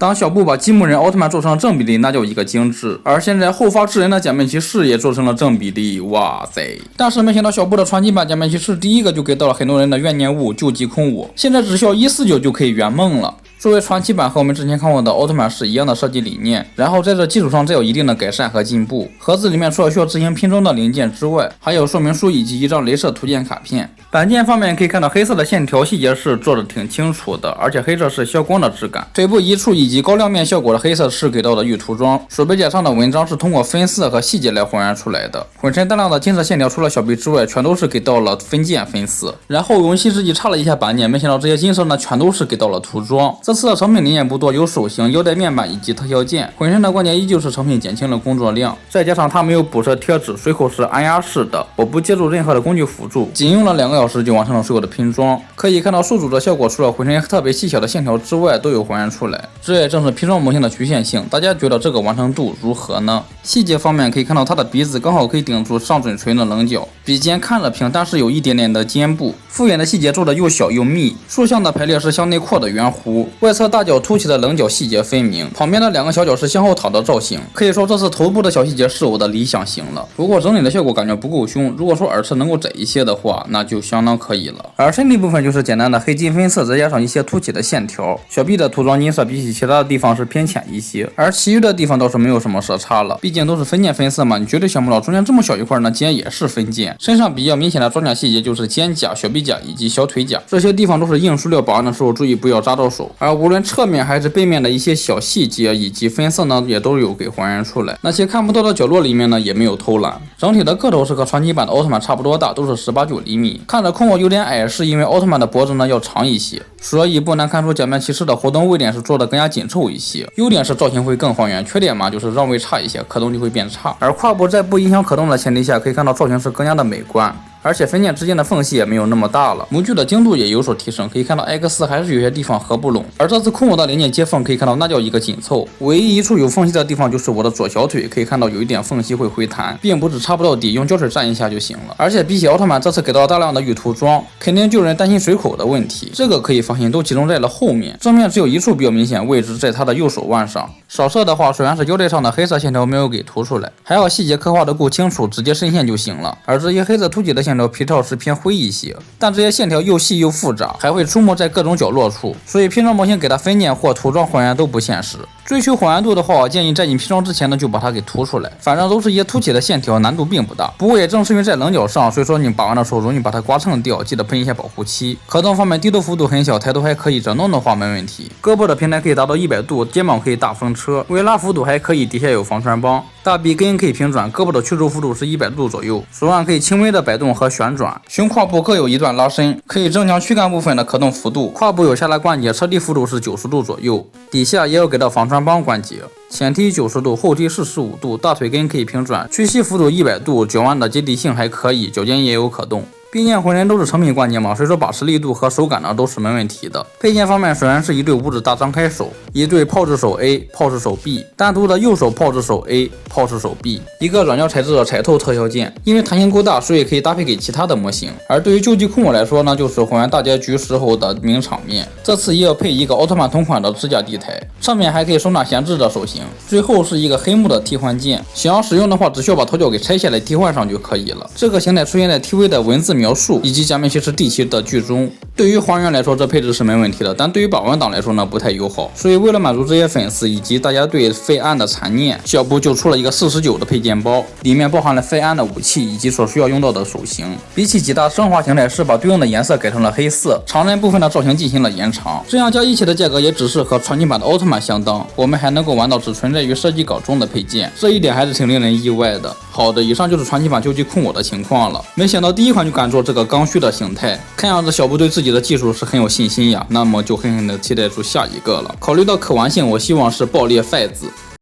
当小布把积木人奥特曼做成了正比例，那叫一个精致。而现在后发制人的假面骑士也做成了正比例，哇塞！但是没想到小布的传奇版假面骑士第一个就给到了很多人的怨念物，究极空我，现在只需要149就可以圆梦了。作为传奇版和我们之前看过的奥特曼是一样的设计理念，然后在这基础上再有一定的改善和进步。盒子里面除了需要执行拼装的零件之外，还有说明书以及一张镭射图鉴卡片。板件方面可以看到黑色的线条细节是做的挺清楚的，而且黑色是消光的质感。腿部一处以及高亮面效果的黑色是给到的预涂装，手背甲上的纹章是通过分色和细节来还原出来的。浑身大量的金色线条除了小臂之外，全都是给到了分件分色。然后用锡纸机插了一下板件，没想到这些金色呢全都是给到了涂装。这次的成品零件不多，有手型、腰带面板以及特效件。浑身的关键依旧是成品减轻了工作量，再加上它没有补色贴纸，随口是按压式的，我不借助任何的工具辅助，仅用了2个小时就完成了所有的拼装。可以看到数组的效果，除了浑身特别细小的线条之外，都有还原出来。这也正是拼装模型的局限性。大家觉得这个完成度如何呢？细节方面可以看到它的鼻子刚好可以顶住上嘴唇的棱角，鼻尖看着平，但是有一点点的尖部。复眼的细节做的又小又密，竖向的排列是向内扩的圆弧，外侧大角凸起的棱角细节分明，旁边的2个小角是向后躺的造型。可以说这次头部的小细节是我的理想型了，不过整体的效果感觉不够凶，如果说耳侧能够窄一些的话，那就相当可以了。而身体部分就是简单的黑金分色，再加上一些凸起的线条，小臂的涂装金色比起其他的地方是偏浅一些，而其余的地方倒是没有什么色差了，毕竟都是分件分色嘛，你绝对想不到中间这么小一块呢竟然也是分件。身上比较明显的装甲细节就是肩甲、小臂甲以及小腿甲，这些地方都是硬塑料保安的时候注意不要扎到手。而无论侧面还是背面的一些小细节以及分色呢，也都有给还原出来。那些看不到的角落里面呢，也没有偷懒。整体的个头是和传奇版的奥特曼差不多大，都是18.9厘米。看着空我有点矮，是因为奥特曼的脖子呢要长一些，所以不难看出假面骑士的活动位点是做的更加紧凑一些。优点是造型会更还原，缺点嘛就是让位差一些，可动就会变差。而胯部在不影响可动的前提下，可以看到造型是更加的美观。而且分件之间的缝隙也没有那么大了，模具的精度也有所提升，可以看到 X 还是有些地方合不拢，而这次空我的零件接缝可以看到那叫一个紧凑，唯一一处有缝隙的地方就是我的左小腿，可以看到有一点缝隙会回弹，并不是插不到底，用胶水蘸一下就行了。而且比起奥特曼这次给到了大量的预涂装，肯定就有人担心水口的问题，这个可以放心，都集中在了后面，正面只有一处比较明显，位置在它的右手腕上。少色的话，虽然是腰带上的黑色线条没有给涂出来，还要细节刻画的够清楚，直接深线就行了。而这些黑色凸起的线条皮套是偏灰一些，但这些线条又细又复杂，还会出没在各种角落处，所以拼装模型给它分件或涂装还原都不现实。追求还原度的话，我建议在你拼装之前呢就把它给涂出来，反正都是一些凸起的线条，难度并不大。不过也正是因为在棱角上，所以说你把玩的时候容易把它刮蹭掉，记得喷一下保护漆。可动方面低头幅度很小，抬头还可以，整动的话没问题。胳膊的平台可以达到100度，肩膀可以大风车，微拉幅度还可以，底下有防穿帮。大臂根可以平转，胳膊的曲轴幅度是100度左右，手腕可以轻微的摆动和旋转。胸胯部各有一段拉伸，可以增强躯干部分的可动幅度。胯部有下拉关节，车踢幅度是90度左右，底下也有给到防穿帮关节。前踢90度，后踢45度，大腿根可以平转，屈膝幅度100度，脚腕的接地性还可以，脚尖也有可动。并肩浑身都是成品关节嘛，所以说把持力度和手感呢都是没问题的。配件方面虽然是一对五指大张开手，一对炮制手 A、炮制手 B， 单独的右手炮制手 A、炮制手 B， 一个软胶材质的彩透特效件，因为弹性够大，所以可以搭配给其他的模型。而对于究极空我来说呢，就是还原大结局时候的名场面。这次也要配一个奥特曼同款的支架地台，上面还可以收纳闲置的手型，最后是一个黑木的替换件。想要使用的话，只需要把头角给拆下来替换上就可以了。这个形态出现在 TV 的文字描述以及假面骑士第7的剧中，对于还原来说这配置是没问题的，但对于把玩党来说呢不太友好，所以为了满足这些粉丝以及大家对费安的残念，小布就出了一个49的配件包，里面包含了费安的武器以及所需要用到的手型。比起几大升华形态是把对应的颜色改成了黑色，长刃部分的造型进行了延长，这样加一起的价格也只是和传奇版的奥特曼相当，我们还能够玩到只存在于设计稿中的配件，这一点还是挺令人意外的。好的，以上就是传奇版究极空我的情况了，没想到第一款就敢做这个刚需的形态，看样子小布对自己的技术是很有信心呀，那么就狠狠的期待住下一个了。考虑到可玩性，我希望是爆裂5字。